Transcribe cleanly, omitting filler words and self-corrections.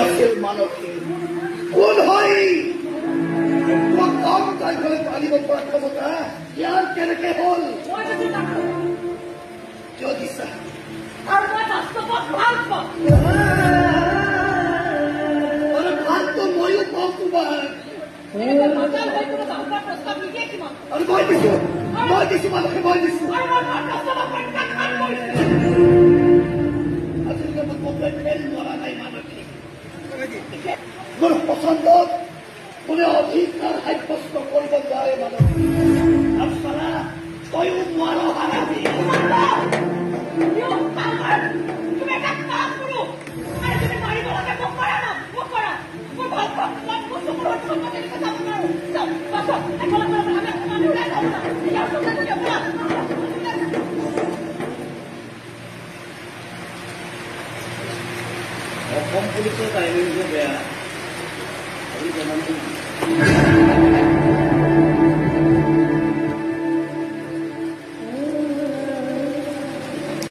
আছিল মানসী কোন হয় কম তাই ঘৰে পালিব পৰা ক্ষমতা ইয়াৰ কেনেকে হল যদি ভালতো ময়ো পাওঁ তোমাৰ আৰু মই দিছো মানসী মই দিছো আজিলৈকে মই কমপ্লেইন ফেল মৰা নাই মানসী মোৰ পচন্দত কোনে অধিকাৰ সাব্যস্ত কৰিব নোৱাৰে মানসী আৰু চালা তয়ো নোৱাৰ হাৰাবি অসম পুলিচৰ টাইমিংটো বেয়া